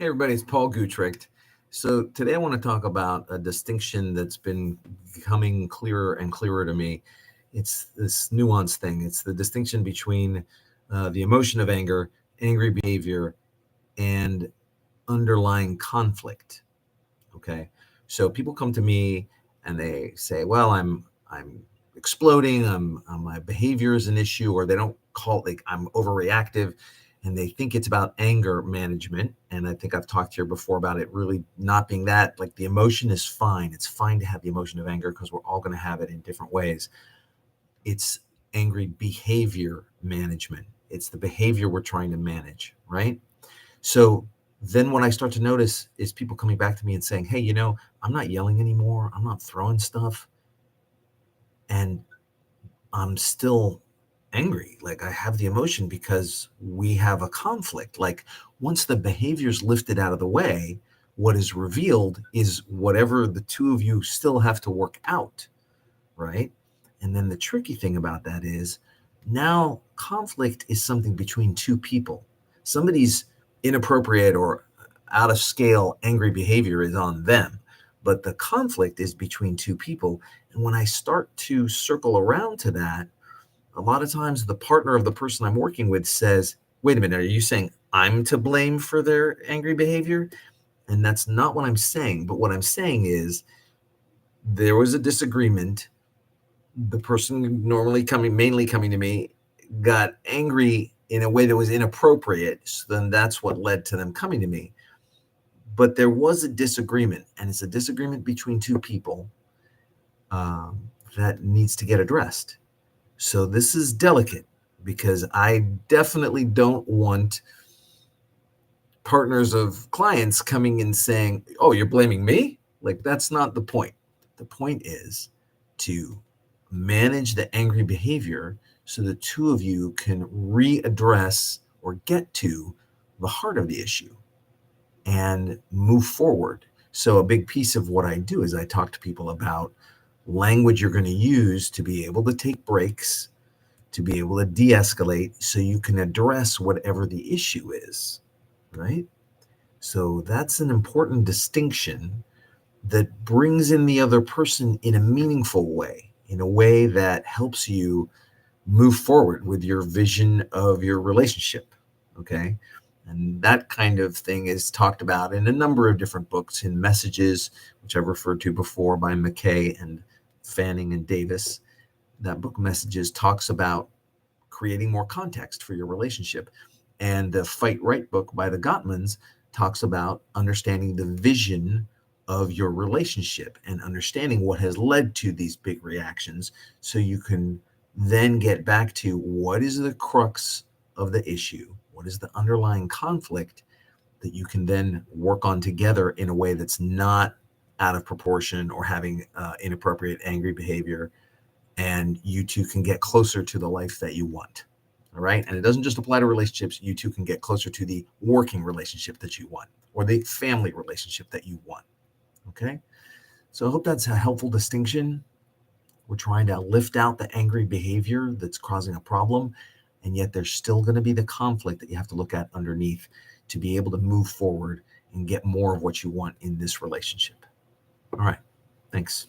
Hey everybody, it's Paul Gutricht. So today I want to talk about a distinction that's been becoming clearer and clearer to me. It's this nuanced thing. It's the distinction between the emotion of anger, angry behavior, and underlying conflict. Okay, so people come to me and they say, "Well, I'm exploding. My behavior is an issue," or they don't call it like I'm overreactive, and they think it's about anger management. And I think I've talked here before about it really not being that. Like the emotion is fine. It's fine to have the emotion of anger because we're all going to have it in different ways. It's angry behavior management. It's the behavior we're trying to manage, right? So then what I start to notice is people coming back to me and saying, "Hey, I'm not yelling anymore. I'm not throwing stuff. And I'm still angry. Like I have the emotion because we have a conflict." Like once the behavior's lifted out of the way, what is revealed is whatever the two of you still have to work out, right? And then the tricky thing about that is now conflict is something between two people. Somebody's inappropriate or out of scale angry behavior is on them, but the conflict is between two people. And when I start to circle around to that, a lot of times the partner of the person I'm working with says, "Wait a minute, are you saying I'm to blame for their angry behavior?" And that's not what I'm saying. But what I'm saying is there was a disagreement. The person mainly coming to me, got angry in a way that was inappropriate. So then that's what led to them coming to me. But there was a disagreement, and it's a disagreement between two people that needs to get addressed. So this is delicate because I definitely don't want partners of clients coming and saying, "Oh, you're blaming me?" Like that's not the point. The point is to manage the angry behavior so the two of you can readdress or get to the heart of the issue and move forward. So a big piece of what I do is I talk to people about language you're going to use to be able to take breaks, to be able to de-escalate so you can address whatever the issue is, right? So that's an important distinction that brings in the other person in a meaningful way, in a way that helps you move forward with your vision of your relationship, okay? And that kind of thing is talked about in a number of different books, in Messages, which I've referred to before, by McKay and Fanning and Davis. That book, Messages, talks about creating more context for your relationship. And the Fight Right book by the Gottmans talks about understanding the vision of your relationship and understanding what has led to these big reactions so you can then get back to what is the crux of the issue, what is the underlying conflict that you can then work on together in a way that's not out of proportion or having inappropriate angry behavior, and you two can get closer to the life that you want. All right. And it doesn't just apply to relationships. You two can get closer to the working relationship that you want or the family relationship that you want. Okay. So I hope that's a helpful distinction. We're trying to lift out the angry behavior that's causing a problem. And yet there's still going to be the conflict that you have to look at underneath to be able to move forward and get more of what you want in this relationship. All right. Thanks.